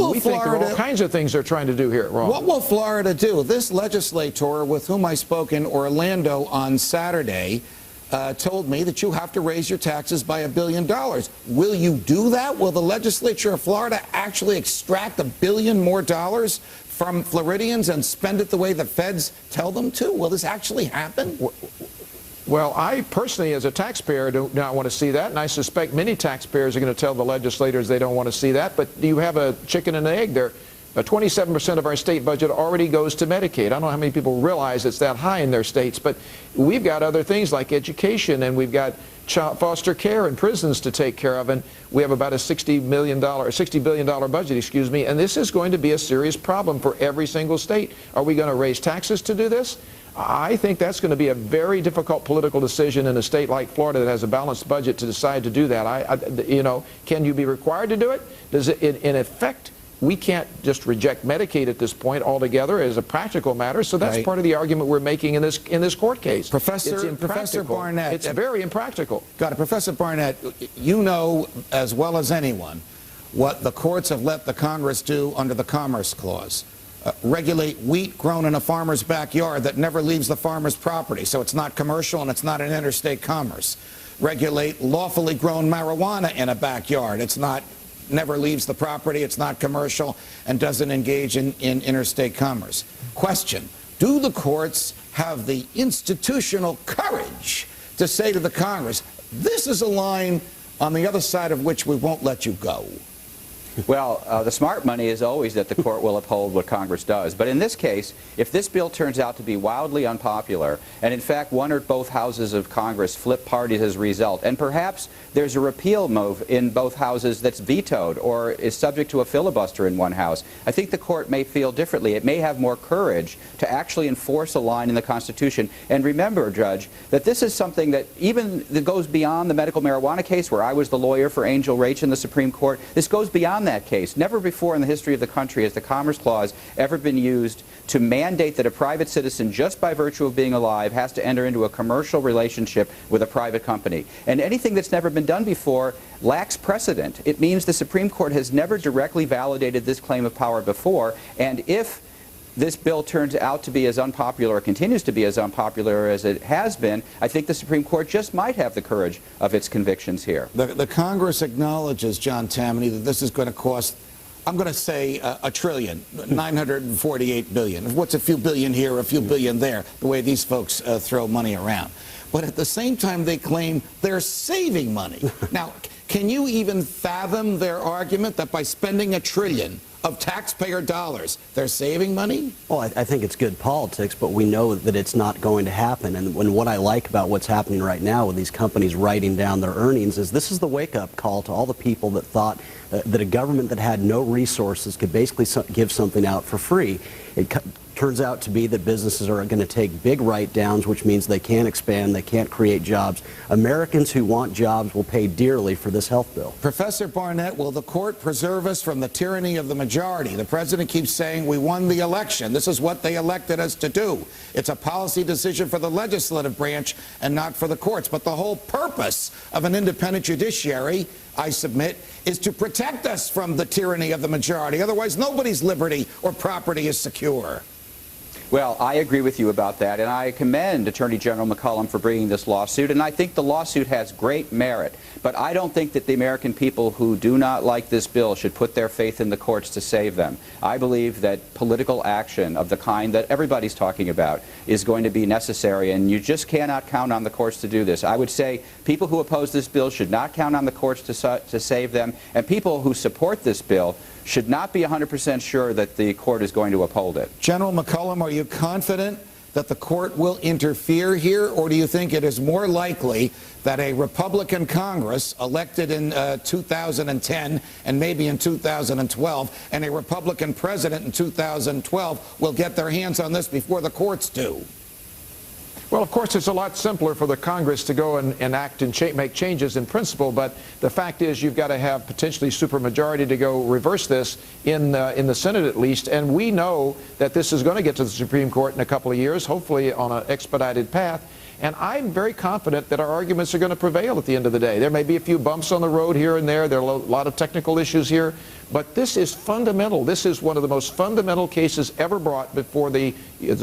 will we think there are all kinds of things they're trying to do here wrong. What will Florida do? This legislator with whom I spoke in Orlando on Saturday told me that you have to raise your taxes by $1 billion. Will you do that? Will the legislature of Florida actually extract $1 billion more from Floridians and spend it the way the feds tell them to? Will this actually happen? Well, I personally, as a taxpayer, do not want to see that, and I suspect many taxpayers are going to tell the legislators they don't want to see that. But do you have a chicken and an egg there? 27% of our state budget already goes to Medicaid. I don't know how many people realize it's that high in their states, but we've got other things like education, and we've got foster care and prisons to take care of, and we have about a $60 billion budget, excuse me, and this is going to be a serious problem for every single state. Are we going to raise taxes to do this? I think that's going to be a very difficult political decision in a state like Florida that has a balanced budget to decide to do that. You know, can you be required to do it? Does it, in effect, we can't just reject Medicaid at this point altogether as a practical matter. So that's part of the argument we're making in this court case. Professor Barnett, it's very impractical. Got it. Professor Barnett, you know as well as anyone what the courts have let the Congress do under the Commerce Clause. Regulate wheat grown in a farmer's backyard that never leaves the farmer's property, so it's not commercial and it's not an interstate commerce. Regulate lawfully grown marijuana in a backyard. It's not never leaves the property, it's not commercial, and doesn't engage in interstate commerce. Question, do the courts have the institutional courage to say to the Congress, this is a line on the other side of which we won't let you go? Well, the smart money is always that the court will uphold what Congress does. But in this case, if this bill turns out to be wildly unpopular, and in fact one or both houses of Congress flip parties as a result, and perhaps there's a repeal move in both houses that's vetoed or is subject to a filibuster in one house, I think the court may feel differently. It may have more courage to actually enforce a line in the Constitution. And remember, Judge, that this is something that that goes beyond the medical marijuana case where I was the lawyer for Angel Raich in the Supreme Court. This goes beyond that case. Never before in the history of the country has the Commerce Clause ever been used to mandate that a private citizen, just by virtue of being alive, has to enter into a commercial relationship with a private company. And anything that's never been done before lacks precedent. It means the Supreme Court has never directly validated this claim of power before, and if this bill turns out to be as unpopular or continues to be as unpopular as it has been, I think the Supreme Court just might have the courage of its convictions here. The Congress acknowledges, John Tammany, that this is going to cost, I'm going to say, $1 trillion, $948 billion. What's a few billion here, a few billion there, the way these folks throw money around. But at the same time, they claim they're saving money. Now, can you even fathom their argument that by spending $1 trillion of taxpayer dollars, they're saving money? Well, I think it's good politics, but we know that it's not going to happen. And what I like about what's happening right now with these companies writing down their earnings is this is the wake-up call to all the people that thought that a government that had no resources could basically give something out for free. It turns out to be that businesses are going to take big write-downs, which means they can't expand, they can't create jobs. Americans who want jobs will pay dearly for this health bill. Professor Barnett, will the court preserve us from the tyranny of the majority? The president keeps saying we won the election. This is what they elected us to do. It's a policy decision for the legislative branch and not for the courts. But the whole purpose of an independent judiciary, I submit, is to protect us from the tyranny of the majority. Otherwise, nobody's liberty or property is secure. Well, I agree with you about that, and I commend Attorney General McCollum for bringing this lawsuit, and I think the lawsuit has great merit. But I don't think that the American people who do not like this bill should put their faith in the courts to save them. I believe that political action of the kind that everybody's talking about is going to be necessary, and you just cannot count on the courts to do this. I would say people who oppose this bill should not count on the courts to save them, and people who support this bill should not be 100% sure that the court is going to uphold it. General McCollum, are you confident that the court will interfere here, or do you think it is more likely that a Republican Congress elected in 2010 and maybe in 2012 and a Republican president in 2012 will get their hands on this before the courts do? Well, of course, it's a lot simpler for the Congress to go and act and make changes in principle, but the fact is you've got to have potentially supermajority to go reverse this in the Senate at least, and we know that this is going to get to the Supreme Court in a couple of years, hopefully on an expedited path. And I'm very confident that our arguments are going to prevail at the end of the day. There may be a few bumps on the road here and there. There are a lot of technical issues here. But this is fundamental. This is one of the most fundamental cases ever brought before the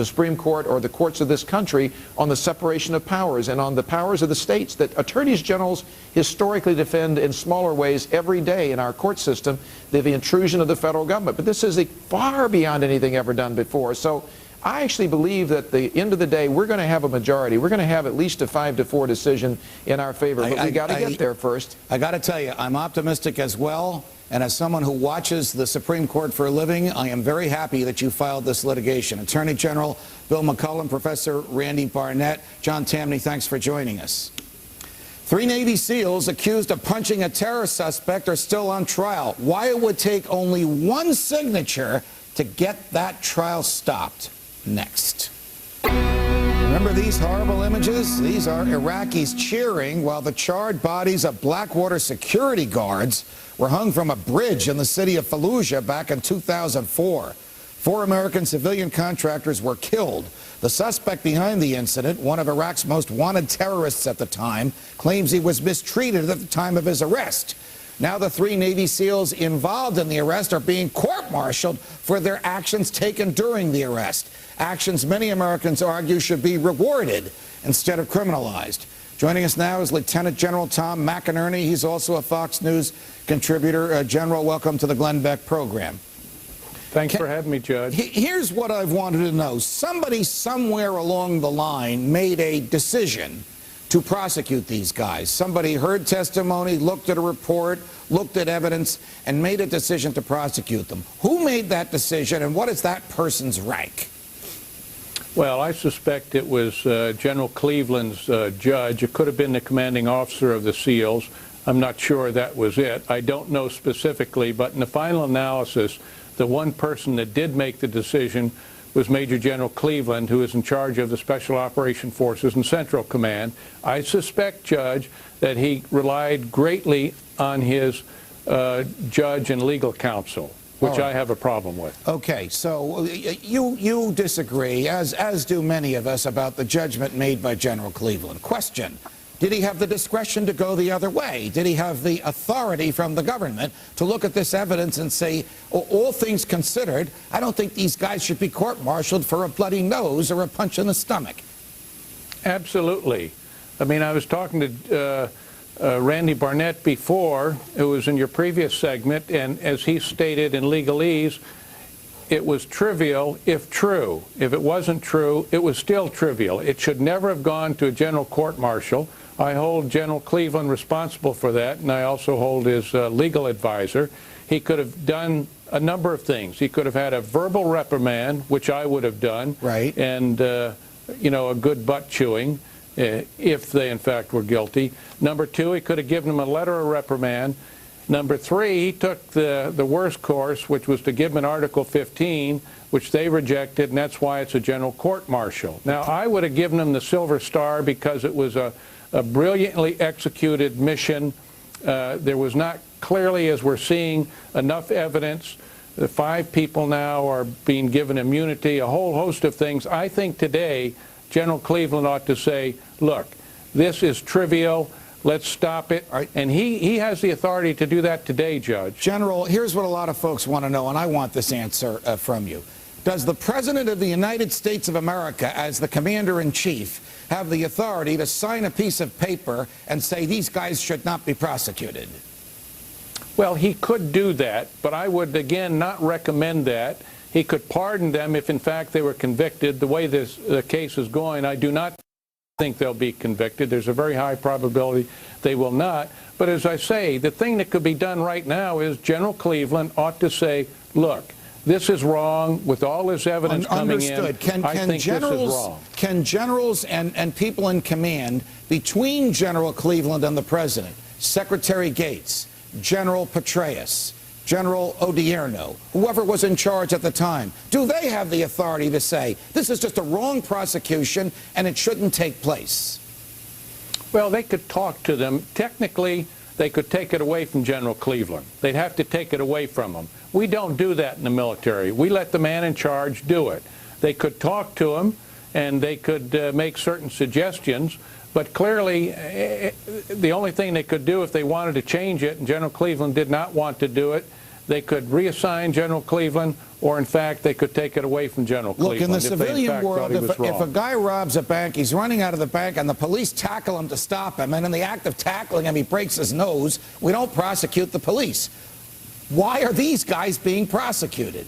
Supreme Court or the courts of this country on the separation of powers and on the powers of the states that attorneys generals historically defend in smaller ways every day in our court system, the intrusion of the federal government. But this is far beyond anything ever done before. So I actually believe that at the end of the day, we're going to have a majority. We're going to have at least a 5-4 decision in our favor. But we got to get there first. I got to tell you, I'm optimistic as well. And as someone who watches the Supreme Court for a living, I am very happy that you filed this litigation. Attorney General Bill McCollum, Professor Randy Barnett, John Tamny, thanks for joining us. 3 Navy SEALs accused of punching a terror suspect are still on trial. Why it would take only one signature to get that trial stopped. Next. Remember these horrible images? These are Iraqis cheering while the charred bodies of Blackwater security guards were hung from a bridge in the city of Fallujah back in 2004. 4 American civilian contractors were killed. The suspect behind the incident, one of Iraq's most wanted terrorists at the time, claims he was mistreated at the time of his arrest. Now the 3 Navy SEALs involved in the arrest are being court-martialed for their actions taken during the arrest. Actions many Americans argue should be rewarded instead of criminalized. Joining us now is Lieutenant General Tom McInerney. He's also a Fox News contributor. General, welcome to the Glenn Beck program. Thanks for having me, Judge. Here's what I've wanted to know. Somebody somewhere along the line made a decision to prosecute these guys. Somebody heard testimony, looked at a report, looked at evidence, and made a decision to prosecute them. Who made that decision, and what is that person's rank? Well, I suspect it was General Cleveland's judge. It could have been the commanding officer of the SEALs. I'm not sure that was it. I don't know specifically, but in the final analysis, the one person that did make the decision was Major General Cleveland, who is in charge of the Special Operation Forces and Central Command. I suspect, Judge, that he relied greatly on his judge and legal counsel, which I have a problem with. Okay, so you disagree, as do many of us, about the judgment made by General Cleveland. Question: did he have the discretion to go the other way? Did he have the authority from the government to look at this evidence and say, all things considered, I don't think these guys should be court-martialed for a bloody nose or a punch in the stomach? Absolutely. I mean, I was talking to Randy Barnett before, who was in your previous segment, and as he stated in legalese, it was trivial if true. If it wasn't true, it was still trivial. It should never have gone to a general court-martial. I hold General Cleveland responsible for that, and I also hold his legal advisor. He could have done a number of things. He could have had a verbal reprimand, which I would have done, right, and you know, a good butt chewing, if they in fact were guilty. Number 2, he could have given them a letter of reprimand. Number 3, he took the worst course, which was to give them an Article 15, which they rejected, and that's why it's a general court-martial. Now, I would have given them the Silver Star because it was a brilliantly executed mission. There was not clearly, as we're seeing, enough evidence. The 5 people now are being given immunity, a whole host of things. I think today General Cleveland ought to say, look, this is trivial. Let's stop it. Right. And he has the authority to do that today, Judge. General, here's what a lot of folks want to know, and I want this answer from you. Does the President of the United States of America, as the Commander-in-Chief, have the authority to sign a piece of paper and say these guys should not be prosecuted? Well, he could do that, but I would, again, not recommend that. He could pardon them if, in fact, they were convicted. The way the case is going, I do not think they'll be convicted. There's a very high probability they will not. But as I say, the thing that could be done right now is General Cleveland ought to say, look, this is wrong with all this evidence coming in. Understood. I think this is wrong. Can generals and people in command between General Cleveland and the President, Secretary Gates, General Petraeus, General Odierno, whoever was in charge at the time, do they have the authority to say this is just a wrong prosecution and it shouldn't take place? Well, they could talk to them. Technically, they could take it away from General Cleveland. They'd have to take it away from him. We don't do that in the military. We let the man in charge do it. They could talk to him, and they could make certain suggestions, but clearly the only thing they could do if they wanted to change it, and General Cleveland did not want to do it, they could reassign General Cleveland, or in fact, they could take it away from General Look, Cleveland. in the if they, in civilian fact, world, thought he was if a wrong. guy robs a bank, he's running out of the bank, and the police tackle him to stop him, and in the act of tackling him, he breaks his nose, we don't prosecute the police. Why are these guys being prosecuted?